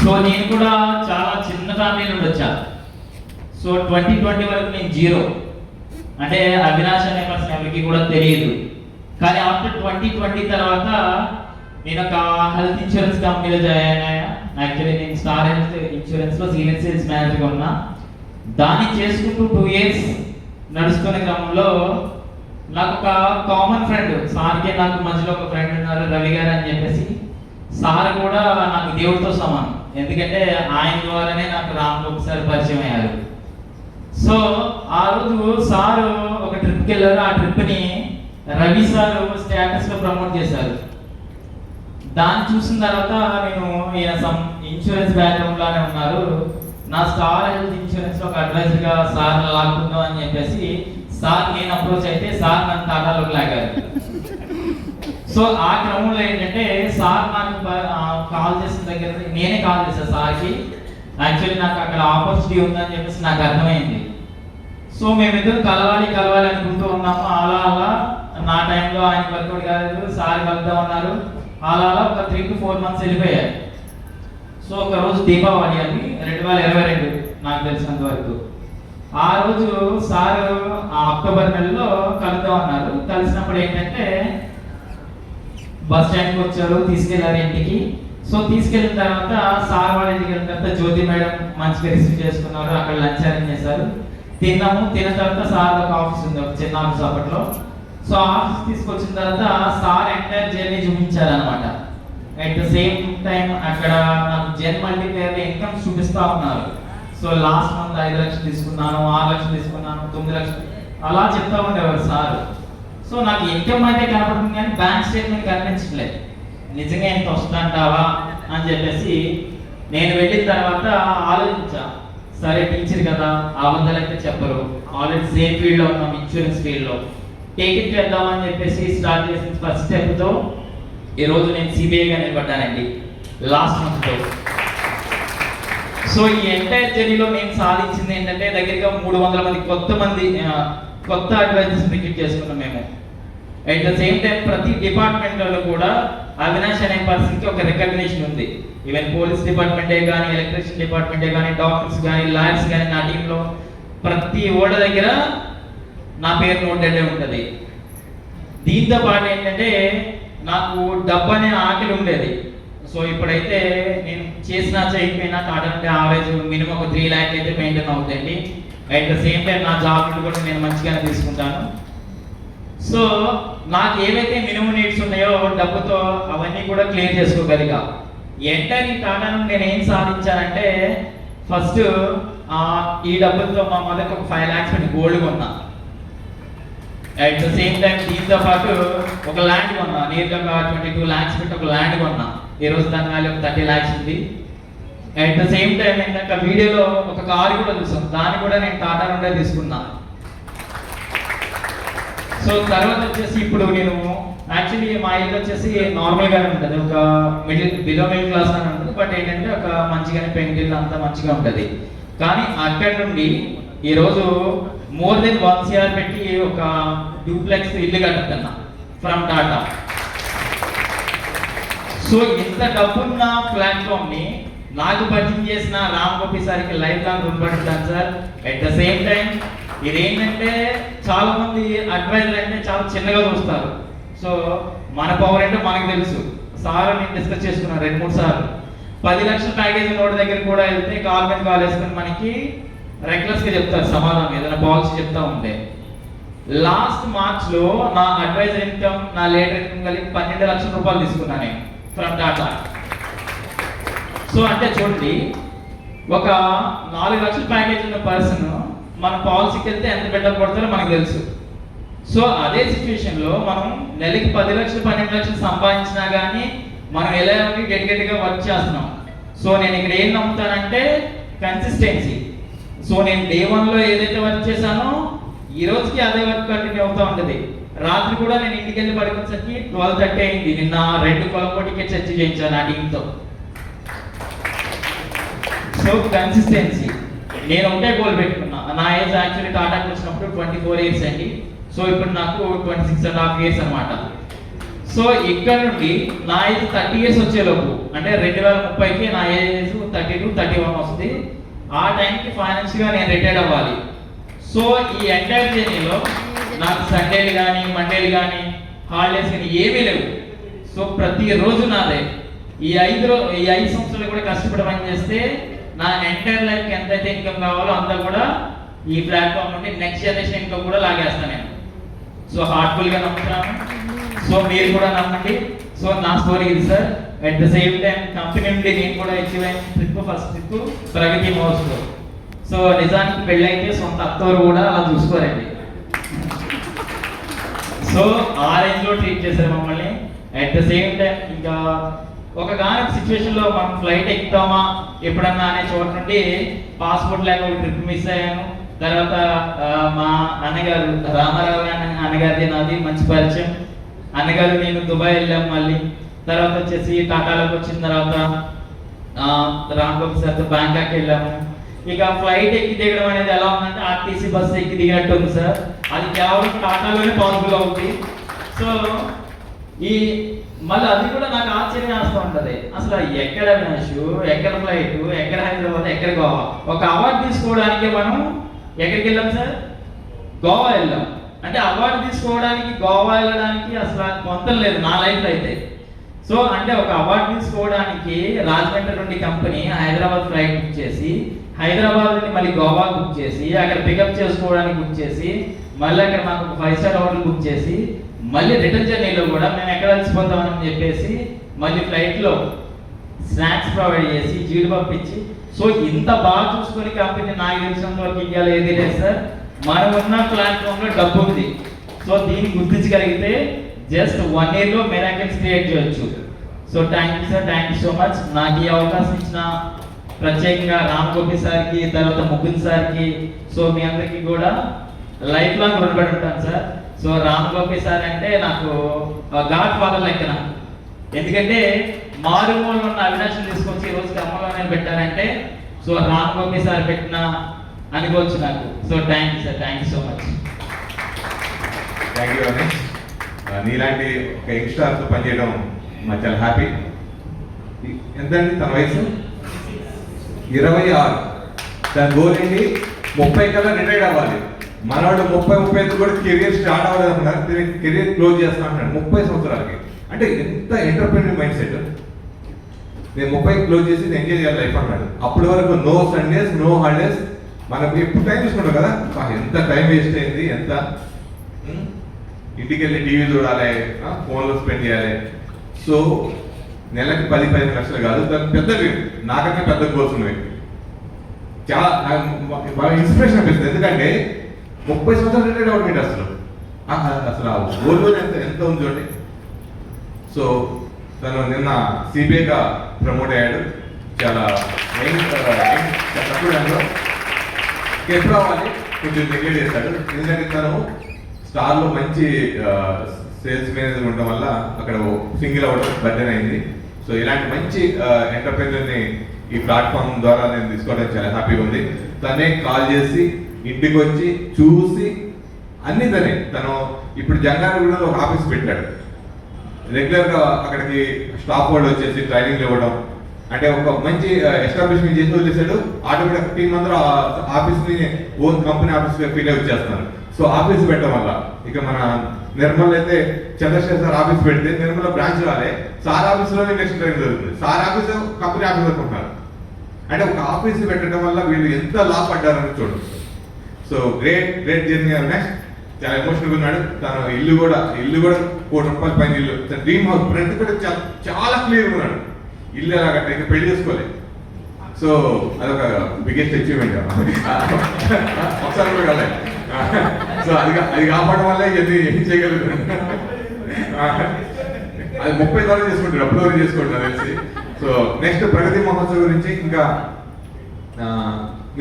So నేను కూడా చాలా చిన్న ఫ్యామిలీ నుండి వచ్చా. సో 2020 వరకు నేను జీరో, అంటే అవినాష్ అనే పర్సన్ ఎవరికి కూడా తెలియదు. కానీ ఆఫ్టర్ 2020 తర్వాత నేను ఒక హెల్త్ ఇన్సూరెన్స్ కంపెనీలో జాయిన్ అయ్యా. యాక్చువల్లీ నేను స్టార్ హెల్త్ ఇన్సూరెన్స్లో సీనియర్ సేల్స్ మేనేజర్గా ఉన్నా. దాన్ని చేసుకుంటూ 2 ఇయర్స్ నడుస్తున్న క్రమంలో నాకు ఒక కామన్ ఫ్రెండ్, సార్కి నాకు మధ్యలో ఒక ఫ్రెండ్ ఉన్నారు, రవి గారు అని చెప్పేసి. సార్ కూడా నాకు దేవుడితో సమానం, ఎందుకంటే ఆయన ద్వారానే నాకు రామ్ సార్ పరిచయం అయ్యారు. సో ఆ రోజు సారు ఒక ట్రిప్కి వెళ్ళారు. ఆ ట్రిప్ని రవి సార్ స్టేటస్లో ప్రమోట్ చేశారు. దాన్ని చూసిన తర్వాత నేను ఈయన సమ్ ఇన్సూరెన్స్ బ్యాక్గ్రౌండ్లోనే ఉన్నారు, నా స్టార్ హెల్త్ ఇన్సూరెన్స్ ఒక అడ్వైజర్గా సార్ లాక్కుందాం అని చెప్పేసి సార్ నేను అప్రోచ్ అయితే సార్ నన్ను టాటాలోకి లాగారు. సో ఆ క్రమంలో ఏంటంటే సార్ నాకు కాల్ చేసిన దగ్గర నేనే కాల్ చేశాను సార్కి. యాక్చువల్లీ నాకు అక్కడ ఆపర్చునిటీ ఉందని చెప్పేసి నాకు అర్థమైంది. సో మేమిద్దరం కలవాలి అనుకుంటూ ఉన్నాము. అలా నా టైంలో ఆయన వర్కౌట్ కాలేదు, సార్ కలుద్దాం అన్నారు. అలా ఒక 3 to 4 months వెళ్ళిపోయాయి. సో ఒక రోజు దీపావళి అది 2022 నాకు తెలిసినంత వరకు. ఆ రోజు సార్ అక్టోబర్ నెలలో కలుద్దాం అన్నారు. కలిసినప్పుడు ఏంటంటే బస్ స్టాండ్కి వచ్చారు, తీసుకెళ్లారు ఇంటికి. సో తీసుకెళ్ళిన తర్వాత సార్ వాళ్ళ ఇంటికి వెళ్ళిన తర్వాత జ్యోతి మేడం మంచిగా రిసీవ్ చేసుకున్నారు. అక్కడ లంచ్ అరేంజ్ చేశారు, తిన్నాము. తిన్న తర్వాత సార్ ఒక ఆఫీస్ ఉంది, ఒక చిన్న ఆఫీస్ అప్పట్లో. సో ఆఫీస్ తీసుకొచ్చిన తర్వాత సార్ ఎంటైర్ జర్నీ చూపించారు అనమాట. అట్ ద సేమ్ టైం అక్కడ నాకు జెన్ మల్టీప్లేయర్ ఇన్కమ్ చూపిస్తా ఉన్నారు. సో లాస్ట్ మంత్ 5 లక్షలు తీసుకున్నాను, 6 లక్షలు తీసుకున్నాను, 9 లక్షలు అలా చెప్తా ఉండేవారు సార్. సో నాకు ఇన్కమ్ అయితే కనపడుతుంది కానీ బ్యాంక్ స్టేట్మెంట్ కనిపించట్లేదు. నిజంగా ఎంత వస్తుందంటావా అని చెప్పేసి నేను వెళ్ళిన తర్వాత ఆలోచించా. సరే టీచర్ కదా, అబద్ధాలు అయితే చెప్పరు, ఆల్రెడీ సేమ్ ఫీల్డ్లో ఉన్నాం, ఇన్సూరెన్స్ ఫీల్డ్లో, టేక్ ఇట్ చేద్దామని చెప్పేసి స్టార్ట్ చేసిన ఫస్ట్ స్టెప్తో ఈరోజు నేను సిబిఐగా నిలబడ్డానండి లాస్ట్ మంత్లో. సో ఈ ఎంటైర్ జర్నీలో నేను సాధించింది ఏంటంటే దగ్గరగా 300 మంది కొత్త అడ్వైజర్స్ రిక్రూట్ చేసుకున్నాం మేము. అట్ ద సేమ్ టైం ప్రతి డిపార్ట్మెంట్లో కూడా అవినాష్ అనే పర్సన్కి ఒక రికగ్నిషన్ ఉంది. ఈవెన్ పోలీస్ డిపార్ట్మెంటే కానీ, ఎలక్ట్రిషియన్ డిపార్ట్మెంటే కానీ, డాక్టర్స్ కానీ, లాయర్స్ కానీ, నా టీంలో ప్రతి ఓడ దగ్గర నా పేరు నోటెడ్ ఉంటుంది. దీంతో పాటు ఏంటంటే నాకు డబ్బు అనే ఆకలి ఉండేది. సో ఇప్పుడైతే నేను చేసినా చేయకపోయినా టాటా యావరేజ్ మినిమం ఒక 3 lakhs అయితే మెయింటైన్ అవుతాయండి. అట్ ద సేమ్ టైం నా జాబ్ కూడా నేను మంచిగానే తీసుకుంటాను. సో నాకు ఏవైతే మినిమం నీడ్స్ ఉన్నాయో డబ్బుతో అవన్నీ కూడా క్లియర్ చేసుకోగలిగా. ఎంటర్ ఈ టాటా నుండి నేను ఏం సాధించానంటే ఫస్ట్ ఈ డబ్బులతో మా మదర్కి ఒక 5 lakhs పెట్టి గోల్డ్ కొన్నా. అట్ ద సేమ్ టైం దీంతో పాటు ఒక ల్యాండ్ కొన్నా, నేరుగా 22 lakhs పెట్టి ఒక ల్యాండ్ కొన్నా. ఈరోజు దాని వాల్యూ 30 lakhs ఉంది. అట్ ద సేమ్ టైం ఏంటంటే వీడియోలో ఒక కారు కూడా చూసాం, దాన్ని కూడా నేను టాటా నుండే తీసుకున్నా. సో తర్వాత వచ్చేసి ఇప్పుడు నేను యాక్చువల్లీ మా ఇల్లు వచ్చేసి నార్మల్గానే ఉంటుంది, ఒక బిలో మిడిల్ క్లాస్ అని ఉంటుంది. బట్ ఏంటంటే ఒక మంచిగానే పెయింటిల్ అంతా మంచిగా ఉంటుంది. కానీ అక్కడి నుండి ఈరోజు మోర్ దెన్ 1 crore పెట్టి ఒక డూప్లెక్స్ ఇల్లు కట్టుతున్నా ఫ్రమ్ టాటా. సో ఇంత డబ్బున్న ప్లాట్ఫామ్ని నాకు పరిచయం చేసిన రామ్ గోపి సార్కి లైఫ్ లాంగ్ రుణపడుతాను sir. At the same time ఇదేంటంటే చాలా మంది అడ్వైజర్ అంటే చాలా చిన్నగా చూస్తారు. సో మన పవర్ ఏంటో మనకు తెలుసు. సార్ నేను డిస్కస్ చేసుకున్నాను 2-3 సార్లు. 10 లక్షల ప్యాకేజ్ నోటి దగ్గర కూడా వెళ్తే కాల్ మీద కాల్ వేసుకొని మనకి రెక్లెస్గా చెప్తారు సమాధానం, ఏదైనా పాలసీ చెప్తా ఉంటే. లాస్ట్ మార్చ్లో నా అడ్వైజర్ ఇన్కమ్, నా లేటర్ ఇన్కమ్ కలిపి 12 లక్షల రూపాయలు తీసుకున్నాను నేను ఫ్రమ్ టాటా. సో అంటే చూడండి, ఒక 4 లక్షల ప్యాకేజ్ ఉన్న పర్సన్ మన పాలసీకి వెళ్తే ఎంత బెటర్ కొడతారో మనకు తెలుసు. సో అదే సిచ్యువేషన్లో మనం నెలకి 10 లక్షలు 12 లక్షలు సంపాదించినా కానీ మనం ఎలా గట్టిగా వర్క్ చేస్తున్నాం. సో నేను ఇక్కడ ఏం నమ్ముతానంటే కన్సిస్టెన్సీ. సో నేను డే 1లో ఏదైతే వర్క్ చేశానో ఈ రోజుకి అదే వర్క్ కంటిన్యూ అవుతూ ఉంటుంది. రాత్రి కూడా నేను ఇంటికి వెళ్ళి పడుకునేసరికి 12:30 అయింది. నిన్న 2 కొలంబో టికెట్స్ వచ్చి చేయించాను ఆ టీంతో. So consistency. నేను ఒకటే గోల్ పెట్టుకున్నా. నా ఏజ్ యాక్చువల్లీ టాటాకి వచ్చినప్పుడు 24 years అండి. సో ఇప్పుడు నాకు 26.5 years అనమాట. సో ఇక్కడ నుండి నా ఏజ్ 30 years వచ్చేలోపు అంటే 2030కి నా ఏజ్ 32-31 వస్తుంది. ఆ టైంకి ఫైనాన్షియల్గా నేను రిటైర్డ్ అవ్వాలి. సో ఈ ఎంటైర్ జర్నీలో నాకు సండేలు కానీ మండేలు కానీ హాలిడేస్ కానీ ఏమీ లేవు. సో ప్రతిరోజు నాదే. ఈ 5 సంవత్సరాలు కూడా కష్టపడి పని చేస్తే నా ఎంటైర్ లైఫ్కి ఎంతైతే ఇన్కమ్ కావాలో అంతా కూడా ఈ ప్లాట్ఫామ్ నుండి నెక్స్ట్ జనరేషన్ ఇన్కమ్ కూడా లాగేస్తాను నేను. సో హార్ట్ఫుల్గా నమ్ముతున్నాను. సో మీరు కూడా నమ్మండి. సో నా స్టోరీ ఇది sir. At the same time company నుండి నేను కూడా అచీవ్ అయిన ట్రిప్ ఫస్ట్ ట్రిప్ ప్రగతి మహోత్సవం. సో నిజానికి పెళ్ళైతే సొంత అత్తవారు కూడా అలా చూసుకోరండి. సో ఆ రేంజ్లో ట్రీట్ చేశారు మమ్మల్ని. అట్ ద సేమ్ టైం ఇంకా ఒక సిచ్యువేషన్లో మనం ఫ్లైట్ ఎక్కుతామా ఎప్పుడన్నా అనే చోట నుండి పాస్పోర్ట్ లేక ఒక ట్రిప్ మిస్ అయ్యాను. తర్వాత మా అన్నగారు రామారావు అన్నగారిది నాది మంచి పరిచయం. అన్నగారు నేను దుబాయ్ వెళ్ళాము. మళ్ళీ తర్వాత వచ్చేసి టాటాలోకి వచ్చిన తర్వాత రాంగోపాల్ సార్తో బ్యాంకాక్ వెళ్ళాము. ఇక ఫ్లైట్ ఎక్కి దిగడం అనేది ఎలా ఉందంటే ఆర్టీసీ బస్సు ఎక్కి దిగినట్టు ఉంది సార్. అది కేవలం టాటాలోనే పాసిబుల్ అవుతుంది. సో ఈ మళ్ళీ అది కూడా నాకు ఆశ్చర్యం వేస్తూ ఉంటుంది. అసలు ఎక్కడ వినాషు, ఎక్కడ ఫ్లైట్, ఎక్కడ హైదరాబాద్, ఎక్కడ గోవా. ఒక అవార్డు తీసుకోవడానికి మనం ఎక్కడికి వెళ్ళాం సార్? గోవా వెళ్ళాం. అంటే అవార్డు తీసుకోవడానికి గోవా వెళ్ళడానికి అసలు మొత్తం లేదు నా లైఫ్లో అయితే. సో అంటే ఒక అవార్డు తీసుకోవడానికి రాజమండ్రి నుండి కంపెనీ హైదరాబాద్ ఫ్లైట్ బుక్ చేసి, హైదరాబాద్ నుండి మళ్ళీ గోవా బుక్ చేసి, అక్కడ పికప్ చేసుకోవడానికి బుక్ చేసి, మళ్ళీ అక్కడ మాకు ఒక 5 star హోటల్ బుక్ చేసి, మళ్ళీ రిటర్న్ జర్నీలో కూడా మేము ఎక్కడ కలిసిపోతామని చెప్పేసి మళ్ళీ ఫ్లైట్లో స్నాక్స్ ప్రొవైడ్ చేసి జీడిపప్పు ఇచ్చి, సో ఇంత బాగా చూసుకొని కంపెనీ నాకు తెలిసినంతవరకు ఇండియాలో ఏది లేదు సార్. మనం ఉన్న ప్లాట్ఫామ్లో డబ్బు ఉంది. సో దీన్ని గుర్తించగలిగితే జస్ట్ 1 yearలో మిరాకిల్స్ క్రియేట్ చేయొచ్చు. So thank you sir, thank you so much. నాకు ఈ అవకాశం ఇచ్చిన ప్రత్యేకంగా రామగోపి సార్కి, తర్వాత ముకుంద్ సార్కి, సో మీ అందరికీ కూడా లైఫ్ లాంగ్ రుణపడి ఉంటాను సార్. సో రామగోపి సార్ అంటే నాకు గాడ్ ఫాదర్ లెక్కన. ఎందుకంటే మారుమూల ఉన్న అవినాశం తీసుకొచ్చి ఈ రోజు ఖమ్మంలో పెట్టారంటే సో రామగోపి సార్ పెట్టిన అనుకోవచ్చు నాకు. So thank you sir, thank you so much. Thank you Ramesh. నీలాంటి ఒక యంగ్స్టర్తో పనిచేయడం మాకు చాలా హ్యాపీ. ఎంతండి తన వయసు? 26. దాని గోల్ ఏంటి? 30 కల్లా రిటైర్డ్ అవ్వాలి. మనవాడు 30-35 కూడా కెరియర్ స్టార్ట్ అవ్వలేదు అనుకున్నారు, కెరియర్ క్లోజ్ చేస్తా అంటున్నాడు 30 సంవత్సరాలకి. అంటే ఎంత ఎంటర్ప్రెన్యూర్ మైండ్ సెట్. నేను 30 క్లోజ్ చేసి నేను ఎంజాయ్ చేయాలి లైఫ్ అన్నాడు. అప్పటి వరకు నో సండేస్, నో హాలిడేస్. మనం ఎప్పుడు టైం చూసుకుంటాం కదా, ఎంత టైం వేస్ట్ అయింది, ఎంత ఇంటికి వెళ్ళి టీవీ చూడాలి, ఫోన్లో స్పెండ్ చేయాలి. సో నెలకి 10-15 లక్షలు కాదు, దానికి పెద్దవి, నాకన్నా పెద్ద గోల్స్ ఉన్నవి. చాలా బాగా ఇన్స్పిరేషన్ అనిపిస్తుంది. ఎందుకంటే 30 సంవత్సరాలు రిటైర్డ్ అవ్వడం అసలు అసలు ఆ గోల్లో ఎంత ఉంది చూడండి. సో తను నిన్న సిబిఐగా ప్రమోట్ అయ్యాడు. చాలా తక్కువ టైంలో ఎప్పుడు అవ్వాలి కొంచెం నెగ్లెక్ట్ చేశాడు. ఎందుకంటే తను స్టార్లో మంచి సేల్స్ మేనేజర్ ఉండడం వల్ల అక్కడ సింగిల్ అవ్వడం బర్డెన్ అయింది. సో ఇలాంటి మంచి ఎంటర్ప్రెన్యూర్ని ఈ ప్లాట్ఫామ్ ద్వారా నేను తీసుకోవడం చాలా హ్యాపీగా ఉంది. తనే కాల్ చేసి ఇంటికి వచ్చి చూసి అన్ని తను ఇప్పుడు జంగారెడ్డిగూడలో ఒక ఆఫీస్ పెట్టాడు. రెగ్యులర్గా అక్కడికి స్టాఫ్ వాళ్ళు వచ్చేసి ట్రైనింగ్ ఇవ్వడం, అంటే ఒక మంచి ఎస్టాబ్లిష్మెంట్ చేసి వదిలేసాడు. ఆటోమేటిక్ టీం అందరూ ఆఫీస్ని ఓన్ కంపెనీ ఆఫీస్గా ఫీల్ అయి వచ్చేస్తున్నారు. సో ఆఫీస్ పెట్టడం వల్ల ఇక మన నిర్మల్ అయితే చంద్రశేఖర్ ఆఫీస్ పెడితే నిర్మల్ బ్రాంచ్ రాలే, సార్ ఆఫీస్లోనే నెక్స్ట్ ట్రైనింగ్ జరుగుతుంది. సార్ ఆఫీస్ కంపెనీ ఆఫీస్ అనుకుంటున్నారు. అంటే ఒక ఆఫీస్ పెట్టడం వల్ల వీళ్ళు ఎంత లాభపడ్డారని చూడండి. So great journey next. చాలా ఎమోషనల్గా ఉన్నాడు. తన ఇల్లు కూడా ₹1 కోటి పైన ఇల్లు, తన డ్రీమ్ హౌస్ ఫ్రంట్ కూడా చాలా క్లియర్గా ఉన్నాడు. ఇల్లు ఎలా కట్ట ఇంకా పెళ్లి చేసుకోవాలి. సో అదొక బిగ్గెస్ట్ అచీవ్మెంట్ ఒకసారి కూడా కాలేదు. సో అది కాపాడడం వల్ల ఇవన్నీ ఏం చేయగలుగుతాడు. అది 30 ద్వారా చేసుకుంటాడు, అప్పుడు చేసుకుంటాడు తెలిసి. సో నెక్స్ట్ ప్రగతి మహోత్సవం గురించి ఇంకా